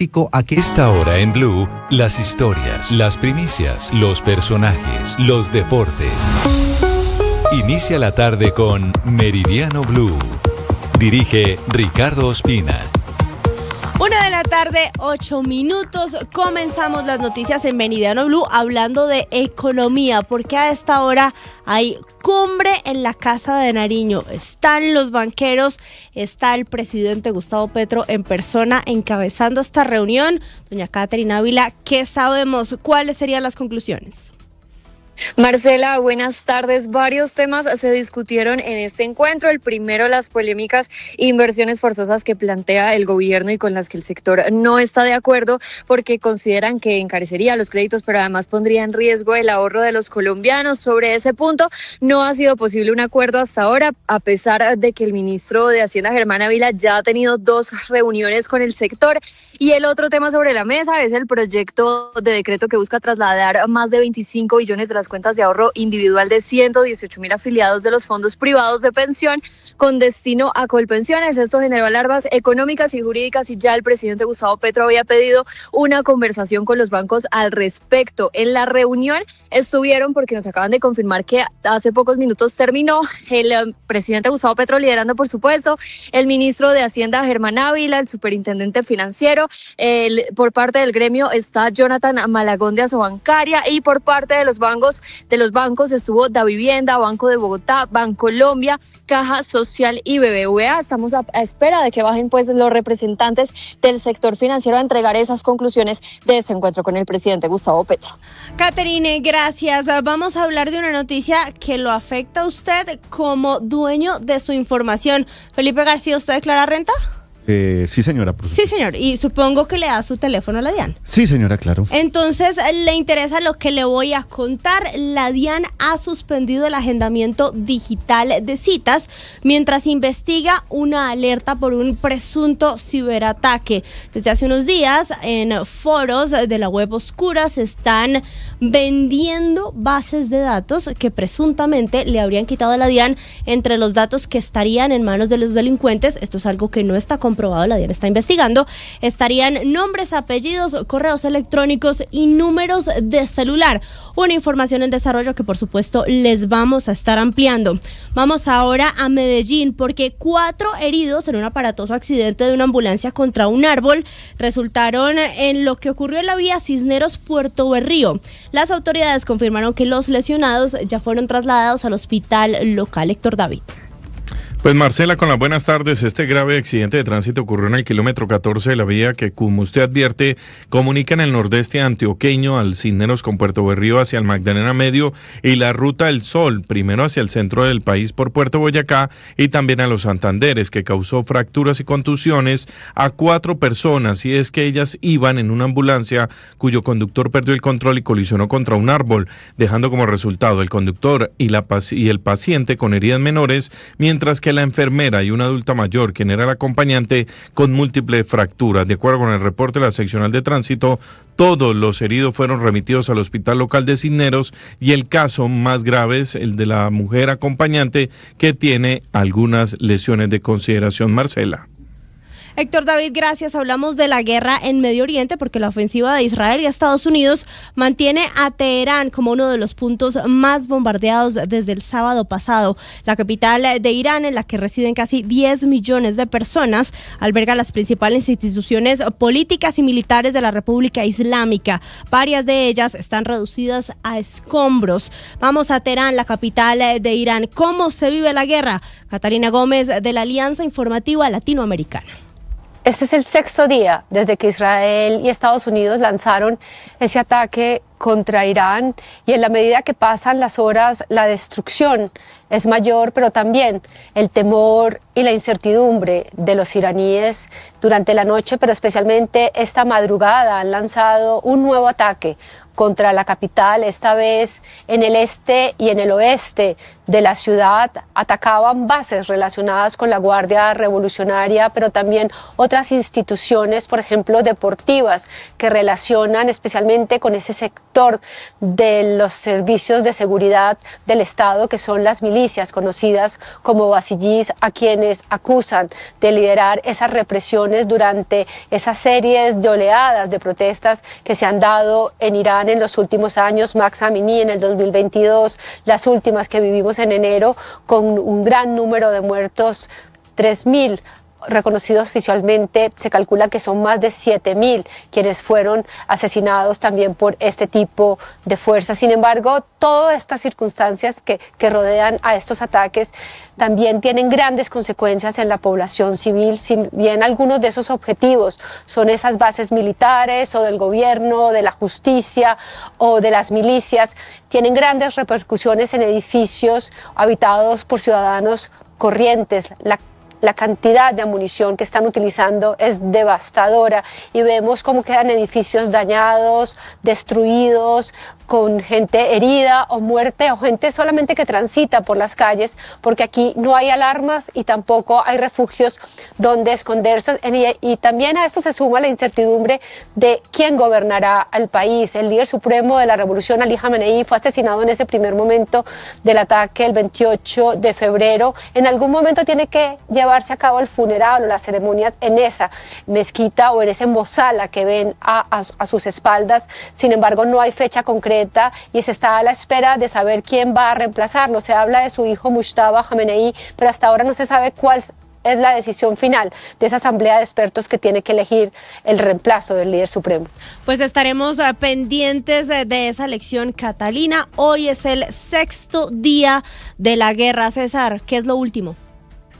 práctico a que... Esta hora en Blue, las historias, las primicias, los personajes, los deportes. Inicia la tarde con Meridiano Blue. Dirige Ricardo Ospina. 1:08 p.m. Comenzamos las noticias en Meridiano Blue hablando de economía, porque a esta hora hay cumbre en la Casa de Nariño. Están los banqueros, está el presidente Gustavo Petro en persona encabezando esta reunión. Doña Catherine Ávila, ¿qué sabemos? ¿Cuáles serían las conclusiones? Marcela, buenas tardes. Varios temas se discutieron en este encuentro. El primero, las polémicas inversiones forzosas que plantea el gobierno y con las que el sector no está de acuerdo porque consideran que encarecería los créditos, pero además pondría en riesgo el ahorro de los colombianos. Sobre ese punto no ha sido posible un acuerdo hasta ahora, a pesar de que el ministro de Hacienda, Germán Ávila, ya ha tenido 2 reuniones con el sector. Y el otro tema sobre la mesa es el proyecto de decreto que busca trasladar más de 25 billones de las cuentas de ahorro individual de 118.000 afiliados de los fondos privados de pensión con destino a Colpensiones. Esto generó alarmas económicas y jurídicas y ya el presidente Gustavo Petro había pedido una conversación con los bancos al respecto. En la reunión estuvieron, porque nos acaban de confirmar que hace pocos minutos terminó, el presidente Gustavo Petro liderando, por supuesto, el ministro de Hacienda, Germán Ávila, el superintendente financiero, por parte del gremio está Jonathan Malagón de Asobancaria y por parte de los bancos estuvo Davivienda, Banco de Bogotá, Bancolombia, Caja Social y BBVA. Estamos a espera de que bajen pues los representantes del sector financiero a entregar esas conclusiones de este encuentro con el presidente Gustavo Petro. Catherine, gracias. Vamos a hablar de una noticia que lo afecta a usted como dueño de su información. Felipe García, ¿usted declara renta? Sí, señora. Sí, señor. Y supongo que le da su teléfono a la DIAN. Sí, señora, claro. Entonces, ¿le interesa lo que le voy a contar? La DIAN ha suspendido el agendamiento digital de citas mientras investiga una alerta por un presunto ciberataque. Desde hace unos días, en foros de la web oscura se están vendiendo bases de datos que presuntamente le habrían quitado a la DIAN. Entre los datos que estarían en manos de los delincuentes, esto es algo que no está comprobado, la DIAN está investigando, estarían nombres, apellidos, correos electrónicos y números de celular. Una información en desarrollo que por supuesto les vamos a estar ampliando. Vamos ahora a Medellín porque 4 heridos en un aparatoso accidente de una ambulancia contra un árbol resultaron en lo que ocurrió en la vía Cisneros-Puerto Berrío. Las autoridades confirmaron que los lesionados ya fueron trasladados al hospital local. Héctor David. Pues Marcela, con las buenas tardes. Este grave accidente de tránsito ocurrió en el kilómetro 14 de la vía que, como usted advierte, comunica en el nordeste antioqueño al Cisneros con Puerto Berrío hacia el Magdalena Medio y la Ruta del Sol, primero hacia el centro del país por Puerto Boyacá y también a los Santanderes, que causó fracturas y contusiones a 4 personas, y es que ellas iban en una ambulancia cuyo conductor perdió el control y colisionó contra un árbol, dejando como resultado el conductor y el paciente con heridas menores, mientras que la enfermera y una adulta mayor, quien era la acompañante, con múltiples fracturas. De acuerdo con el reporte de la seccional de tránsito, todos los heridos fueron remitidos al hospital local de Cisneros y el caso más grave es el de la mujer acompañante, que tiene algunas lesiones de consideración. Marcela. Héctor David, gracias. Hablamos de la guerra en Medio Oriente porque la ofensiva de Israel y Estados Unidos mantiene a Teherán como uno de los puntos más bombardeados desde el sábado pasado. La capital de Irán, en la que residen casi 10 millones de personas, alberga las principales instituciones políticas y militares de la República Islámica. Varias de ellas están reducidas a escombros. Vamos a Teherán, la capital de Irán. ¿Cómo se vive la guerra? Catalina Gómez, de la Alianza Informativa Latinoamericana. Este es el 6º día desde que Israel y Estados Unidos lanzaron ese ataque contra Irán, y en la medida que pasan las horas la destrucción es mayor, pero también el temor y la incertidumbre de los iraníes durante la noche, pero especialmente esta madrugada han lanzado un nuevo ataque contra la capital, esta vez en el este y en el oeste de la ciudad. Atacaban bases relacionadas con la Guardia Revolucionaria, pero también otras instituciones, por ejemplo, deportivas, que relacionan especialmente con ese sector de los servicios de seguridad del Estado, que son las milicias conocidas como basillís, a quienes acusan de liderar esas represiones durante esas series de oleadas de protestas que se han dado en Irán en los últimos años. Mahsa Amini en el 2022, las últimas que vivimos en enero, con un gran número de muertos, 3.000 reconocidos oficialmente. Se calcula que son más de 7.000 quienes fueron asesinados también por este tipo de fuerzas. Sin embargo, todas estas circunstancias que rodean a estos ataques también tienen grandes consecuencias en la población civil. Si bien algunos de esos objetivos son esas bases militares o del gobierno, de la justicia o de las milicias, tienen grandes repercusiones en edificios habitados por ciudadanos corrientes. La cantidad de munición que están utilizando es devastadora y vemos cómo quedan edificios dañados, destruidos, con gente herida o muerte, o gente solamente que transita por las calles, porque aquí no hay alarmas y tampoco hay refugios donde esconderse. Y también a esto se suma la incertidumbre de quién gobernará al país. El líder supremo de la revolución, Ali Khamenei, fue asesinado en ese primer momento del ataque el 28 de febrero. En algún momento tiene que llevarse a cabo el funeral o las ceremonias en esa mezquita o en ese mosala que ven a sus espaldas. Sin embargo, no hay fecha concreta y se está a la espera de saber quién va a reemplazarlo. Se habla de su hijo Mujtaba Khamenei, pero hasta ahora no se sabe cuál es la decisión final de esa asamblea de expertos que tiene que elegir el reemplazo del líder supremo. Pues estaremos pendientes de esa elección, Catalina. Hoy es el 6º día de la guerra. César, ¿qué es lo último?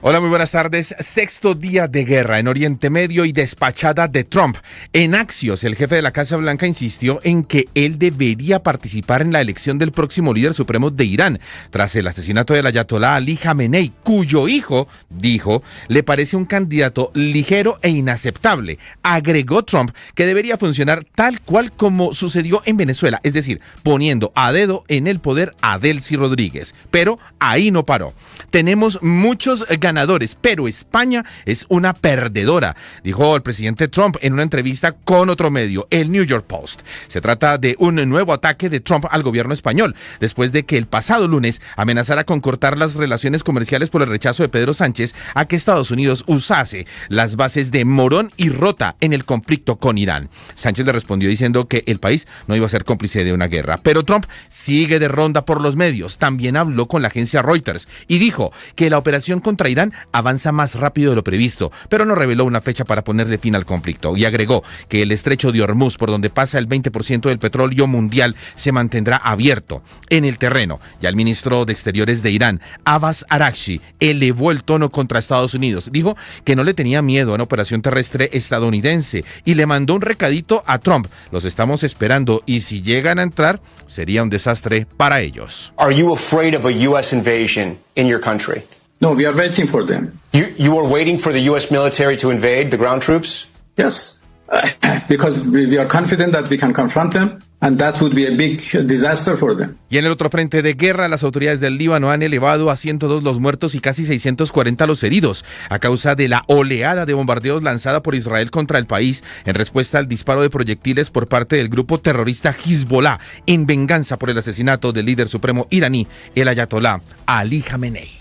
Hola, muy buenas tardes. 6º día de guerra en Oriente Medio y despachada de Trump. En Axios, el jefe de la Casa Blanca insistió en que él debería participar en la elección del próximo líder supremo de Irán, tras el asesinato del ayatolá Ali Khamenei, cuyo hijo, dijo, le parece un candidato ligero e inaceptable. Agregó Trump que debería funcionar tal cual como sucedió en Venezuela, es decir, poniendo a dedo en el poder a Delcy Rodríguez. Pero ahí no paró. Tenemos muchos ganadores, pero España es una perdedora, dijo el presidente Trump en una entrevista con otro medio, el New York Post. Se trata de un nuevo ataque de Trump al gobierno español, después de que el pasado lunes amenazara con cortar las relaciones comerciales por el rechazo de Pedro Sánchez a que Estados Unidos usase las bases de Morón y Rota en el conflicto con Irán. Sánchez le respondió diciendo que el país no iba a ser cómplice de una guerra, pero Trump sigue de ronda por los medios. También habló con la agencia Reuters y dijo que la operación contra Irán avanza más rápido de lo previsto, pero no reveló una fecha para ponerle fin al conflicto, y agregó que el estrecho de Hormuz, por donde pasa el 20% del petróleo mundial, se mantendrá abierto. En el terreno, ya el ministro de Exteriores de Irán, Abbas Araghchi, elevó el tono contra Estados Unidos. Dijo que no le tenía miedo a una operación terrestre estadounidense y le mandó un recadito a Trump: los estamos esperando y si llegan a entrar, sería un desastre para ellos. Are you afraid of a U.S. invasion in your country? No, we are waiting for them. You are waiting for the U.S. military to invade the ground troops? Yes, because we are confident that we can confront them. And that would be a big disaster for them. Y en el otro frente de guerra, las autoridades del Líbano han elevado a 102 los muertos y casi 640 los heridos a causa de la oleada de bombardeos lanzada por Israel contra el país en respuesta al disparo de proyectiles por parte del grupo terrorista Hezbollah en venganza por el asesinato del líder supremo iraní, el ayatolá Ali Khamenei.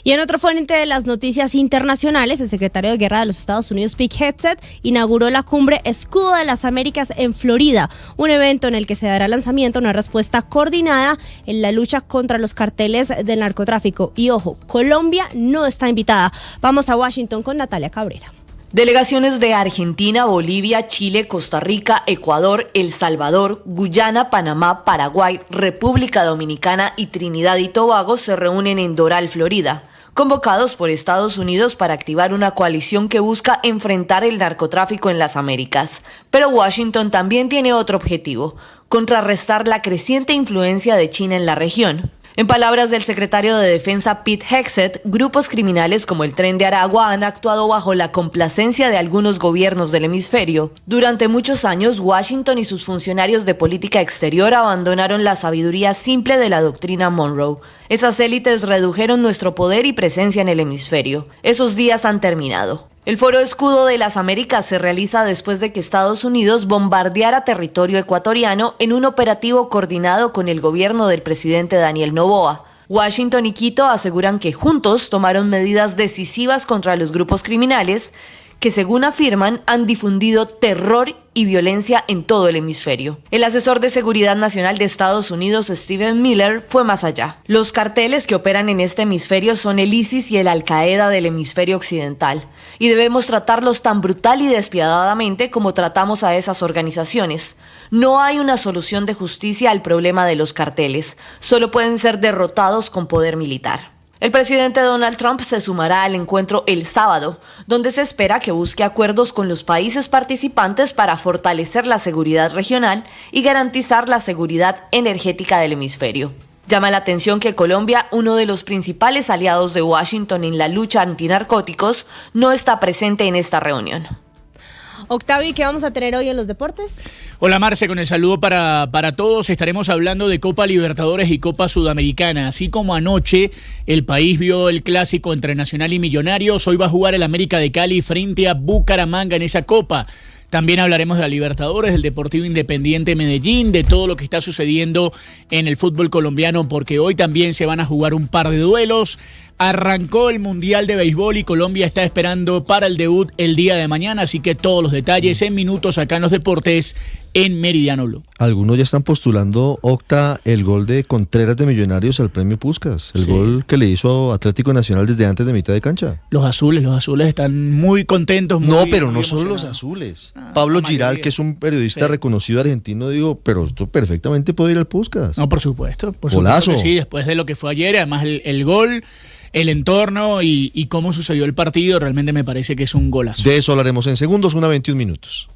Y en otro frente de las noticias internacionales, el secretario de Guerra de los Estados Unidos, Pete Hegseth, inauguró la cumbre Escudo de las Américas en Florida, un evento en el que se dará lanzamiento a una respuesta coordinada en la lucha contra los carteles del narcotráfico. Y ojo, Colombia no está invitada. Vamos a Washington con Natalia Cabrera. Delegaciones de Argentina, Bolivia, Chile, Costa Rica, Ecuador, El Salvador, Guyana, Panamá, Paraguay, República Dominicana y Trinidad y Tobago se reúnen en Doral, Florida, convocados por Estados Unidos para activar una coalición que busca enfrentar el narcotráfico en las Américas. Pero Washington también tiene otro objetivo: contrarrestar la creciente influencia de China en la región. En palabras del secretario de Defensa Pete Hegseth, grupos criminales como el Tren de Aragua han actuado bajo la complacencia de algunos gobiernos del hemisferio. Durante muchos años, Washington y sus funcionarios de política exterior abandonaron la sabiduría simple de la doctrina Monroe. Esas élites redujeron nuestro poder y presencia en el hemisferio. Esos días han terminado. El Foro Escudo de las Américas se realiza después de que Estados Unidos bombardeara territorio ecuatoriano en un operativo coordinado con el gobierno del presidente Daniel Noboa. Washington y Quito aseguran que juntos tomaron medidas decisivas contra los grupos criminales que, según afirman, han difundido terror y violencia en todo el hemisferio. El asesor de Seguridad Nacional de Estados Unidos, Stephen Miller, fue más allá. Los carteles que operan en este hemisferio son el ISIS y el Al-Qaeda del hemisferio occidental, y debemos tratarlos tan brutal y despiadadamente como tratamos a esas organizaciones. No hay una solución de justicia al problema de los carteles, solo pueden ser derrotados con poder militar. El presidente Donald Trump se sumará al encuentro el sábado, donde se espera que busque acuerdos con los países participantes para fortalecer la seguridad regional y garantizar la seguridad energética del hemisferio. Llama la atención que Colombia, uno de los principales aliados de Washington en la lucha antinarcóticos, no está presente en esta reunión. Octavio, ¿y qué vamos a tener hoy en los deportes? Hola Marce, con el saludo para todos. Estaremos hablando de Copa Libertadores y Copa Sudamericana. Así como anoche el país vio el clásico entre Nacional y Millonarios, hoy va a jugar el América de Cali frente a Bucaramanga en esa Copa. También hablaremos de la Libertadores, del Deportivo Independiente Medellín, de todo lo que está sucediendo en el fútbol colombiano, porque hoy también se van a jugar un par de duelos. Arrancó el Mundial de Béisbol y Colombia está esperando para el debut el día de mañana, así que todos los detalles en minutos acá en los deportes en Meridiano Blue. Algunos ya están postulando, Octa, el gol de Contreras de Millonarios al premio Puskás, el gol que le hizo Atlético Nacional desde antes de mitad de cancha. Los azules están muy contentos. Pero no solo los azules. Pablo Giral, que es un periodista reconocido argentino, digo, pero esto perfectamente puede ir al Puskás. No, por supuesto. Golazo. Que sí, después de lo que fue ayer, además el gol, el entorno y cómo sucedió el partido, realmente me parece que es un golazo. De eso hablaremos en segundos, 1:21.